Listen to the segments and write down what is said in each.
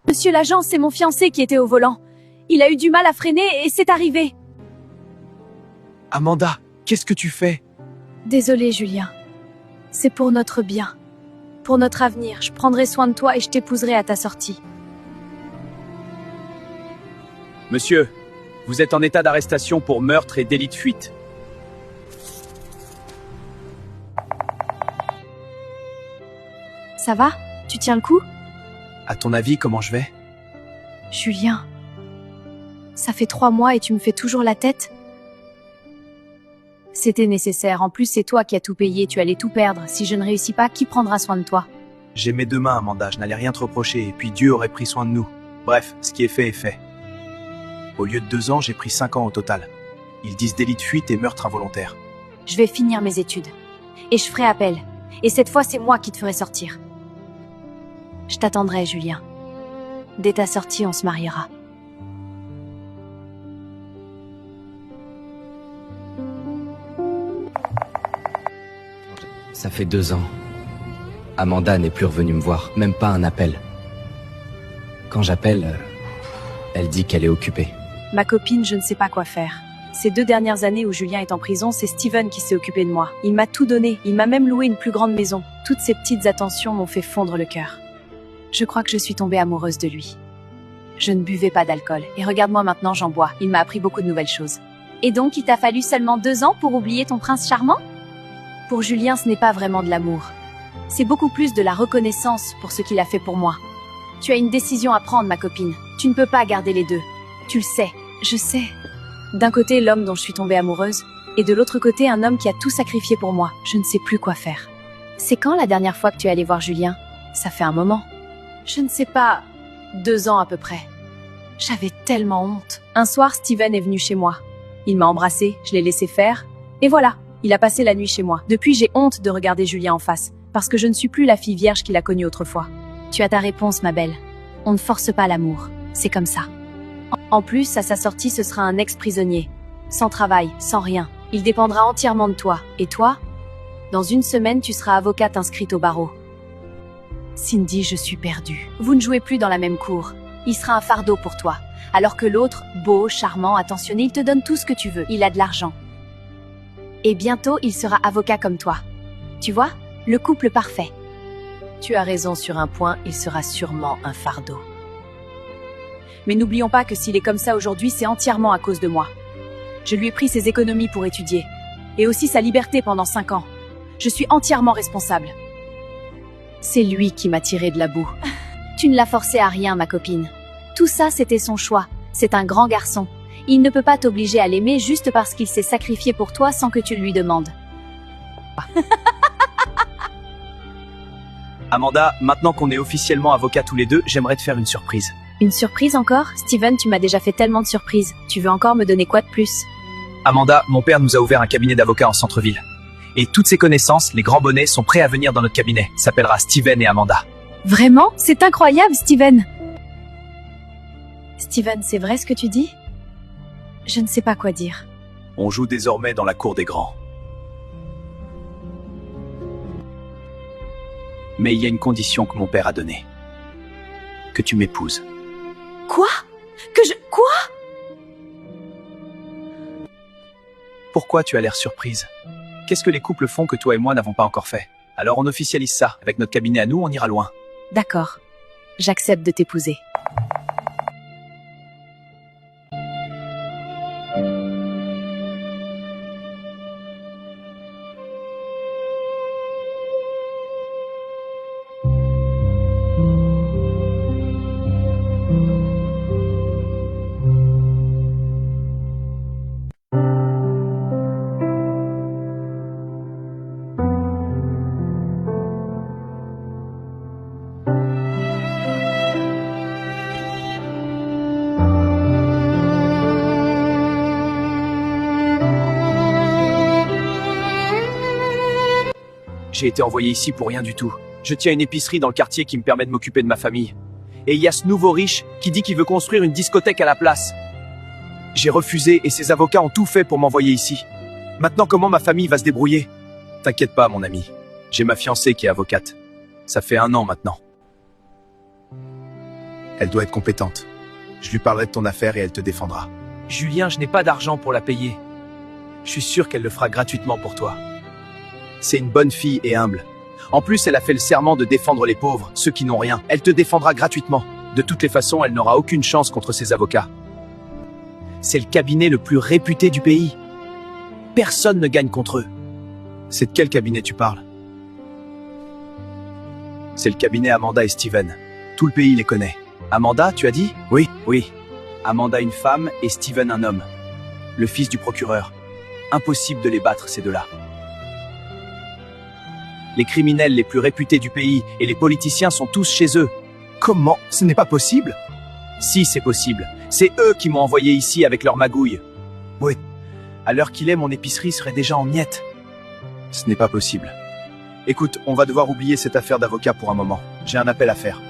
Monsieur l'agent, c'est mon fiancé qui était au volant. Il a eu du mal à freiner et c'est arrivé. Amanda, qu'est-ce que tu fais? Désolé, Julien. C'est pour notre bien. Pour notre avenir, je prendrai soin de toi et je t'épouserai à ta sortie. Monsieur, vous êtes en état d'arrestation pour meurtre et délit de fuite. Ça va? Tu tiens le coup? À ton avis, comment je vais? Julien, ça fait 3 mois et tu me fais toujours la tête? C'était nécessaire. En plus, c'est toi qui as tout payé. Tu allais tout perdre. Si je ne réussis pas, qui prendra soin de toi? J'ai mes 2 mains, Amanda, je n'allais rien te reprocher, et puis Dieu aurait pris soin de nous. Bref, ce qui est fait est fait. Au lieu de 2 ans, j'ai pris 5 ans au total. Ils disent délit de fuite et meurtre involontaire. Je vais finir mes études. Et je ferai appel. Et cette fois, c'est moi qui te ferai sortir. Je t'attendrai, Julien. Dès ta sortie, on se mariera. Ça fait 2 ans. Amanda n'est plus revenue me voir, même pas un appel. Quand j'appelle, elle dit qu'elle est occupée. Ma copine, je ne sais pas quoi faire. Ces 2 dernières années où Julien est en prison, c'est Steven qui s'est occupé de moi. Il m'a tout donné, il m'a même loué une plus grande maison. Toutes ces petites attentions m'ont fait fondre le cœur. Je crois que je suis tombée amoureuse de lui. Je ne buvais pas d'alcool, et regarde-moi maintenant, j'en bois. Il m'a appris beaucoup de nouvelles choses. Et donc, il t'a fallu seulement 2 ans pour oublier ton prince charmant? Pour Julien, ce n'est pas vraiment de l'amour. C'est beaucoup plus de la reconnaissance pour ce qu'il a fait pour moi. Tu as une décision à prendre, ma copine. Tu ne peux pas garder les deux. Tu le sais. Je sais. D'un côté, l'homme dont je suis tombée amoureuse, et de l'autre côté, un homme qui a tout sacrifié pour moi. Je ne sais plus quoi faire. C'est quand la dernière fois que tu es allée voir Julien? Ça fait un moment. Je ne sais pas, 2 ans à peu près. J'avais tellement honte. Un soir, Steven est venu chez moi. Il m'a embrassée, je l'ai laissé faire, et voilà, il a passé la nuit chez moi. Depuis, j'ai honte de regarder Julien en face, parce que je ne suis plus la fille vierge qu'il a connue autrefois. Tu as ta réponse, ma belle. On ne force pas l'amour, c'est comme ça. En plus, à sa sortie, ce sera un ex-prisonnier. Sans travail, sans rien. Il dépendra entièrement de toi. Et toi? Dans 1 semaine, tu seras avocate inscrite au barreau. Cindy, je suis perdue. Vous ne jouez plus dans la même cour. Il sera un fardeau pour toi. Alors que l'autre, beau, charmant, attentionné, il te donne tout ce que tu veux. Il a de l'argent. Et bientôt, il sera avocat comme toi. Tu vois? Le couple parfait. Tu as raison sur un point, il sera sûrement un fardeau. Mais n'oublions pas que s'il est comme ça aujourd'hui, c'est entièrement à cause de moi. Je lui ai pris ses économies pour étudier. Et aussi sa liberté pendant 5 ans. Je suis entièrement responsable. C'est lui qui m'a tiré de la boue. Tu ne l'as forcé à rien, ma copine. Tout ça, c'était son choix. C'est un grand garçon. Il ne peut pas t'obliger à l'aimer juste parce qu'il s'est sacrifié pour toi sans que tu le lui demandes. Amanda, maintenant qu'on est officiellement avocats tous les deux, j'aimerais te faire une surprise. Une surprise encore? Steven, tu m'as déjà fait tellement de surprises. Tu veux encore me donner quoi de plus? Amanda, mon père nous a ouvert un cabinet d'avocats en centre-ville. Et toutes ses connaissances, les grands bonnets, sont prêts à venir dans notre cabinet. Ça s'appellera Steven et Amanda. Vraiment? C'est incroyable, Steven! Steven, c'est vrai ce que tu dis? Je ne sais pas quoi dire. On joue désormais dans la cour des grands. Mais il y a une condition que mon père a donnée. Que tu m'épouses. Quoi? Quoi? Pourquoi tu as l'air surprise? Qu'est-ce que les couples font que toi et moi n'avons pas encore fait? Alors on officialise ça. Avec notre cabinet à nous, on ira loin. D'accord. J'accepte de t'épouser. J'ai été envoyé ici pour rien du tout. Je tiens une épicerie dans le quartier qui me permet de m'occuper de ma famille. Et il y a ce nouveau riche qui dit qu'il veut construire une discothèque à la place. J'ai refusé et ses avocats ont tout fait pour m'envoyer ici. Maintenant, comment ma famille va se débrouiller? T'inquiète pas, mon ami. J'ai ma fiancée qui est avocate. Ça fait 1 an maintenant. Elle doit être compétente. Je lui parlerai de ton affaire et elle te défendra. Julien, je n'ai pas d'argent pour la payer. Je suis sûr qu'elle le fera gratuitement pour toi. C'est une bonne fille et humble. En plus, elle a fait le serment de défendre les pauvres, ceux qui n'ont rien. Elle te défendra gratuitement. De toutes les façons, elle n'aura aucune chance contre ses avocats. C'est le cabinet le plus réputé du pays. Personne ne gagne contre eux. C'est de quel cabinet tu parles? C'est le cabinet Amanda et Steven. Tout le pays les connaît. Amanda, tu as dit? Oui. Oui. Amanda une femme et Steven un homme. Le fils du procureur. Impossible de les battre, ces deux-là. Les criminels les plus réputés du pays et les politiciens sont tous chez eux. Comment? Ce n'est pas possible. Si, c'est possible. C'est eux qui m'ont envoyé ici avec leur magouille. Oui. À l'heure qu'il est, mon épicerie serait déjà en miettes. Ce n'est pas possible. Écoute, on va devoir oublier cette affaire d'avocat pour un moment. J'ai un appel à faire.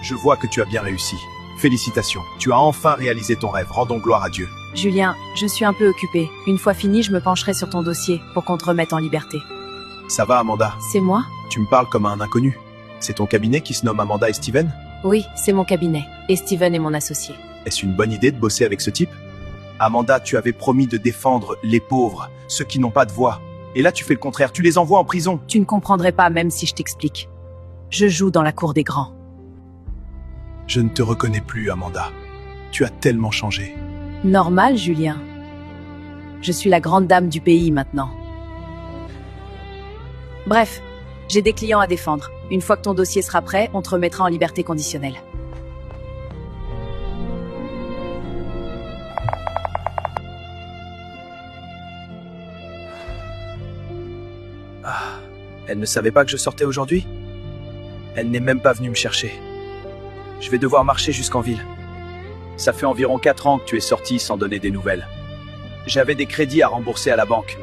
Je vois que tu as bien réussi. Félicitations. Tu as enfin réalisé ton rêve. Rendons gloire à Dieu. Julien, je suis un peu occupée. Une fois fini, je me pencherai sur ton dossier pour qu'on te remette en liberté. Ça va, Amanda? C'est moi? Tu me parles comme à un inconnu. C'est ton cabinet qui se nomme Amanda et Steven? Oui, c'est mon cabinet. Et Steven est mon associé. Est-ce une bonne idée de bosser avec ce type? Amanda, tu avais promis de défendre les pauvres, ceux qui n'ont pas de voix. Et là, tu fais le contraire. Tu les envoies en prison. Tu ne comprendrais pas même si je t'explique. Je joue dans la cour des grands. Je ne te reconnais plus, Amanda. Tu as tellement changé. Normal, Julien. Je suis la grande dame du pays maintenant. Bref, j'ai des clients à défendre. Une fois que ton dossier sera prêt, on te remettra en liberté conditionnelle. Elle ne savait pas que je sortais aujourd'hui? Elle n'est même pas venue me chercher. Je vais devoir marcher jusqu'en ville. Ça fait environ 4 ans que tu es sorti sans donner des nouvelles. J'avais des crédits à rembourser à la banque.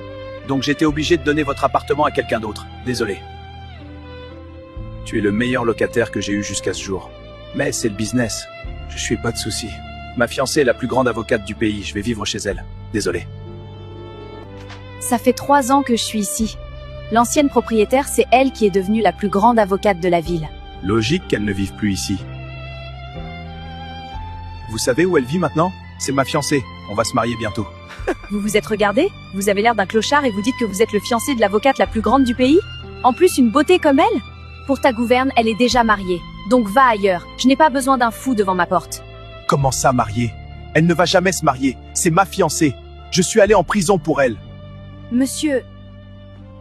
Donc j'étais obligé de donner votre appartement à quelqu'un d'autre. Désolé. Tu es le meilleur locataire que j'ai eu jusqu'à ce jour. Mais c'est le business. Je suis pas de soucis. Ma fiancée est la plus grande avocate du pays. Je vais vivre chez elle. Désolé. Ça fait 3 ans que je suis ici. L'ancienne propriétaire, c'est elle qui est devenue la plus grande avocate de la ville. Logique qu'elle ne vive plus ici. Vous savez où elle vit maintenant? C'est ma fiancée. On va se marier bientôt. Vous vous êtes regardé? Vous avez l'air d'un clochard et vous dites que vous êtes le fiancé de l'avocate la plus grande du pays? En plus, une beauté comme elle? Pour ta gouverne, elle est déjà mariée. Donc va ailleurs. Je n'ai pas besoin d'un fou devant ma porte. Comment ça, mariée? Elle ne va jamais se marier. C'est ma fiancée. Je suis allé en prison pour elle. Monsieur,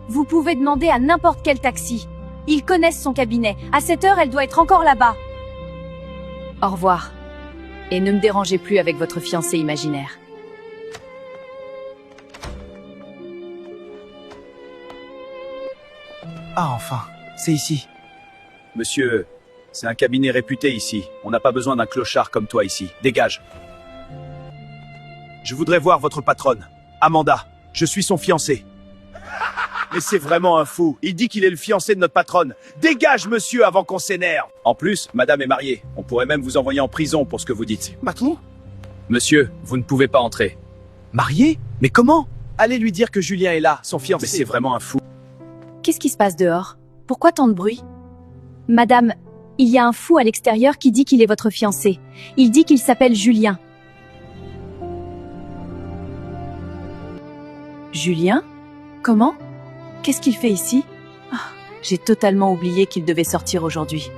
vous pouvez demander à n'importe quel taxi. Ils connaissent son cabinet. À cette heure, elle doit être encore là-bas. Au revoir. Et ne me dérangez plus avec votre fiancé imaginaire. Ah, enfin, c'est ici. Monsieur, c'est un cabinet réputé ici. On n'a pas besoin d'un clochard comme toi ici. Dégage. Je voudrais voir votre patronne. Amanda, je suis son fiancé. Mais c'est vraiment un fou. Il dit qu'il est le fiancé de notre patronne. Dégage, monsieur, avant qu'on s'énerve. En plus, madame est mariée. On pourrait même vous envoyer en prison pour ce que vous dites. Patron? Monsieur, vous ne pouvez pas entrer. Marié? Mais comment? Allez lui dire que Julien est là, son fiancé. Mais c'est vraiment un fou. Qu'est-ce qui se passe dehors? Pourquoi tant de bruit? Madame, il y a un fou à l'extérieur qui dit qu'il est votre fiancé. Il dit qu'il s'appelle Julien. Julien? Comment? Qu'est-ce qu'il fait ici? J'ai totalement oublié qu'il devait sortir aujourd'hui.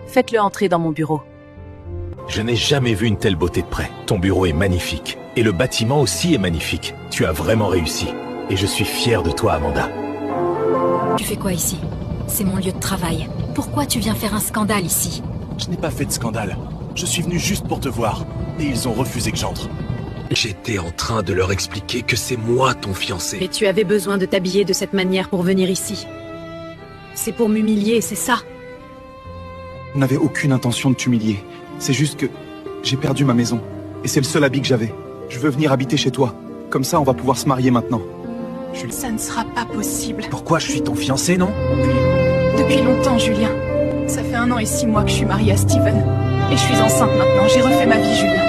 Faites-le entrer dans mon bureau. Je n'ai jamais vu une telle beauté de près. Ton bureau est magnifique. Et le bâtiment aussi est magnifique. Tu as vraiment réussi. Et je suis fier de toi, Amanda. Tu fais quoi ici? C'est mon lieu de travail. Pourquoi tu viens faire un scandale ici? Je n'ai pas fait de scandale. Je suis venu juste pour te voir. Et ils ont refusé que j'entre. J'étais en train de leur expliquer que c'est moi ton fiancé. Et tu avais besoin de t'habiller de cette manière pour venir ici. C'est pour m'humilier, c'est ça? On n'avait aucune intention de t'humilier. C'est juste que j'ai perdu ma maison. Et c'est le seul habit que j'avais. Je veux venir habiter chez toi. Comme ça, on va pouvoir se marier maintenant. Ça ne sera pas possible. Pourquoi je suis ton fiancé, non? Depuis longtemps, Julien. Ça fait 1 an et 6 mois que je suis mariée à Steven. Et je suis enceinte maintenant. J'ai refait ma vie, Julien.